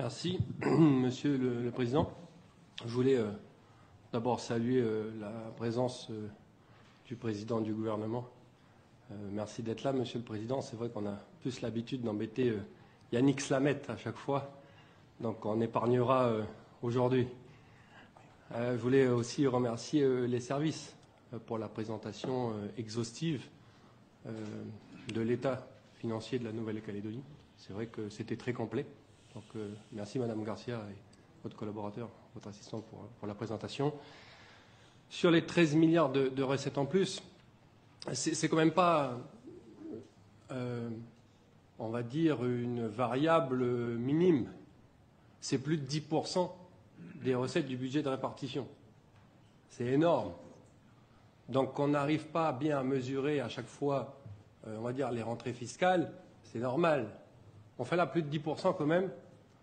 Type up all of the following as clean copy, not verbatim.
Merci, Monsieur le Président. Je voulais d'abord saluer la présence du Président du gouvernement. Merci d'être là, Monsieur le Président. C'est vrai qu'on a plus l'habitude d'embêter Yannick Slamette à chaque fois, donc on épargnera aujourd'hui. Je voulais aussi remercier les services pour la présentation exhaustive de l'état financier de la Nouvelle-Calédonie. C'est vrai que c'était très complet. Donc merci Madame Garcia et votre collaborateur, votre assistant pour la présentation. Sur les 13 milliards de recettes en plus, c'est quand même pas, on va dire, une variable minime. C'est plus de 10% des recettes du budget de répartition. C'est énorme. Donc on n'arrive pas bien à mesurer à chaque fois, on va dire, les rentrées fiscales, c'est normal. On fait là plus de 10% quand même.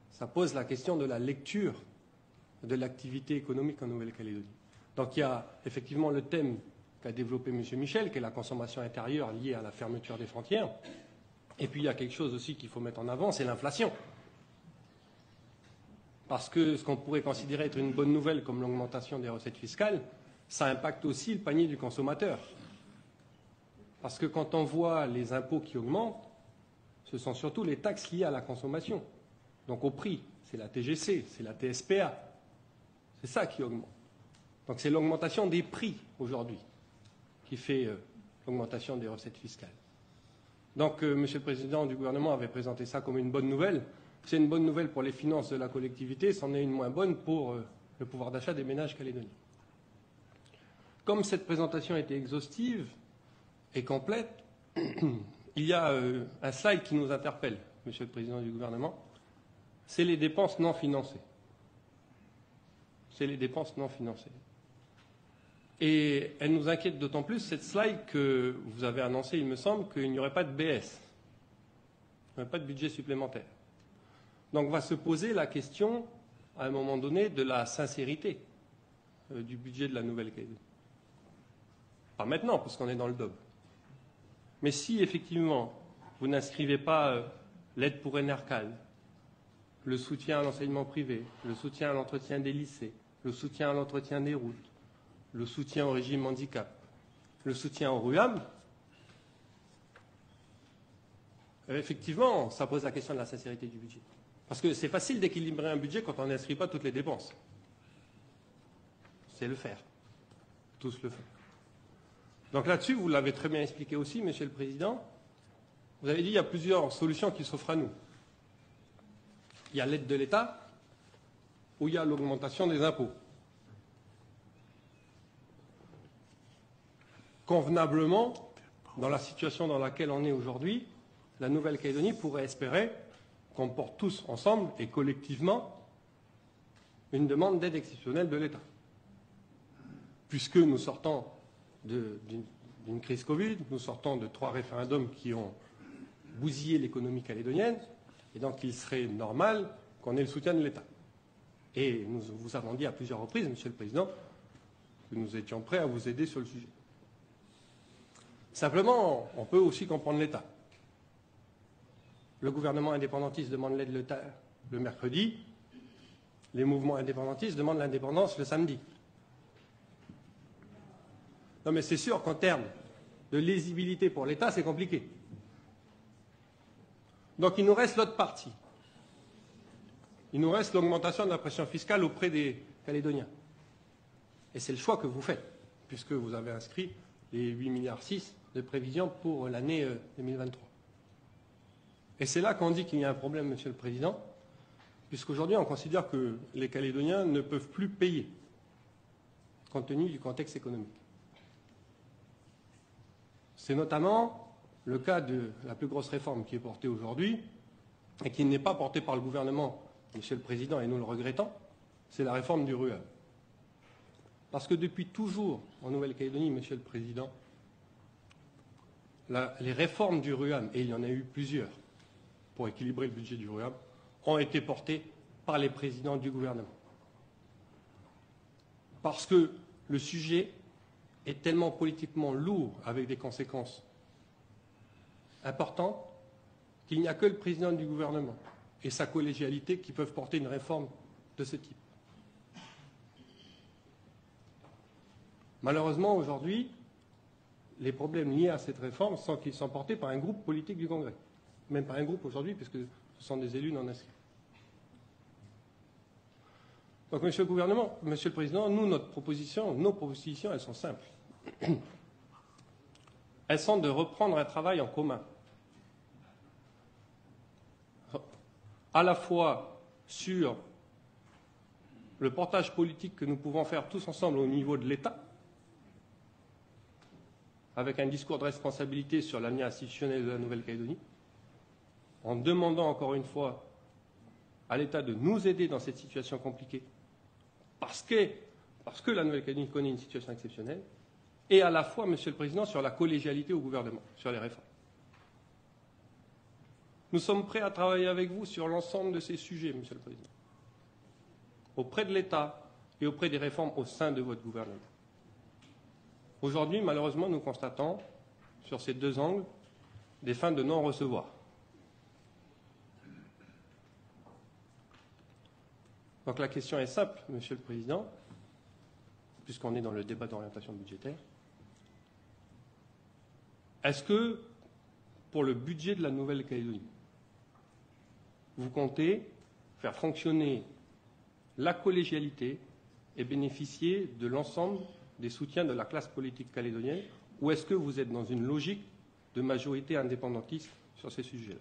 Ça pose la question de la lecture de l'activité économique en Nouvelle-Calédonie. Donc il y a effectivement le thème qu'a développé M. Michel, qui est la consommation intérieure liée à la fermeture des frontières. Et puis il y a quelque chose aussi qu'il faut mettre en avant, c'est l'inflation. Parce que ce qu'on pourrait considérer être une bonne nouvelle comme l'augmentation des recettes fiscales, ça impacte aussi le panier du consommateur. Parce que quand on voit les impôts qui augmentent, ce sont surtout les taxes liées à la consommation. Donc au prix, c'est la TGC, c'est la TSPA. C'est ça qui augmente. Donc c'est l'augmentation des prix aujourd'hui qui fait l'augmentation des recettes fiscales. Donc Monsieur le Président du gouvernement avait présenté ça comme une bonne nouvelle. C'est une bonne nouvelle pour les finances de la collectivité, c'en est une moins bonne pour le pouvoir d'achat des ménages calédoniens. Comme cette présentation était exhaustive et complète, il y a un slide qui nous interpelle, Monsieur le Président du gouvernement, c'est les dépenses non financées. C'est les dépenses non financées. Et elle nous inquiète d'autant plus, cette slide, que vous avez annoncé, il me semble, qu'il n'y aurait pas de BS. Il n'y aurait pas de budget supplémentaire. Donc va se poser la question, à un moment donné, de la sincérité du budget de la Nouvelle-Calédonie. Pas maintenant, parce qu'on est dans le DOB. Mais si, effectivement, vous n'inscrivez pas l'aide pour Enercal, le soutien à l'enseignement privé, le soutien à l'entretien des lycées, le soutien à l'entretien des routes, le soutien au régime handicap, le soutien au RUAM, effectivement, ça pose la question de la sincérité du budget. Parce que c'est facile d'équilibrer un budget quand on n'inscrit pas toutes les dépenses. C'est le faire. Tous le font. Donc là-dessus, vous l'avez très bien expliqué aussi, Monsieur le Président. Vous avez dit qu'il y a plusieurs solutions qui s'offrent à nous. Il y a l'aide de l'État ou il y a l'augmentation des impôts. Convenablement, dans la situation dans laquelle on est aujourd'hui, la Nouvelle-Calédonie pourrait espérer qu'on porte tous ensemble et collectivement une demande d'aide exceptionnelle de l'État. Puisque nous sortons d'une crise Covid, nous sortons de 3 référendums qui ont bousillé l'économie calédonienne, et donc il serait normal qu'on ait le soutien de l'État. Et nous vous avons dit à plusieurs reprises, Monsieur le Président, que nous étions prêts à vous aider sur le sujet. Simplement, on peut aussi comprendre l'État. Le gouvernement indépendantiste demande l'aide de l'État le mercredi, les mouvements indépendantistes demandent l'indépendance le samedi. Non mais c'est sûr qu'en termes de lisibilité pour l'État, c'est compliqué. Donc il nous reste l'autre partie. Il nous reste l'augmentation de la pression fiscale auprès des Calédoniens. Et c'est le choix que vous faites, puisque vous avez inscrit les 8,6 milliards de prévisions pour l'année 2023. Et c'est là qu'on dit qu'il y a un problème, Monsieur le Président, puisqu'aujourd'hui on considère que les Calédoniens ne peuvent plus payer, compte tenu du contexte économique. C'est notamment le cas de la plus grosse réforme qui est portée aujourd'hui et qui n'est pas portée par le gouvernement, Monsieur le Président, et nous le regrettons, c'est la réforme du RUAM. Parce que depuis toujours, en Nouvelle-Calédonie, Monsieur le Président, les réformes du RUAM, et il y en a eu plusieurs pour équilibrer le budget du RUAM, ont été portées par les présidents du gouvernement. Parce que le sujet est tellement politiquement lourd, avec des conséquences importantes, qu'il n'y a que le président du gouvernement et sa collégialité qui peuvent porter une réforme de ce type. Malheureusement, aujourd'hui, les problèmes liés à cette réforme sont qu'ils sont portés par un groupe politique du Congrès. Même pas un groupe aujourd'hui, puisque ce sont des élus non inscrits. Donc, Monsieur le Gouvernement, Monsieur le Président, nos propositions, elles sont simples. Elles sont de reprendre un travail en commun, à la fois sur le portage politique que nous pouvons faire tous ensemble au niveau de l'État, avec un discours de responsabilité sur l'avenir institutionnel de la Nouvelle-Calédonie, en demandant encore une fois à l'État de nous aider dans cette situation compliquée, parce que la Nouvelle-Calédonie connaît une situation exceptionnelle, et à la fois, Monsieur le Président, sur la collégialité au gouvernement, sur les réformes. Nous sommes prêts à travailler avec vous sur l'ensemble de ces sujets, Monsieur le Président, auprès de l'État et auprès des réformes au sein de votre gouvernement. Aujourd'hui, malheureusement, nous constatons, sur ces deux angles, des fins de non-recevoir. Donc la question est simple, Monsieur le Président, puisqu'on est dans le débat d'orientation budgétaire. Est-ce que, pour le budget de la Nouvelle-Calédonie, vous comptez faire fonctionner la collégialité et bénéficier de l'ensemble des soutiens de la classe politique calédonienne, ou est-ce que vous êtes dans une logique de majorité indépendantiste sur ces sujets-là?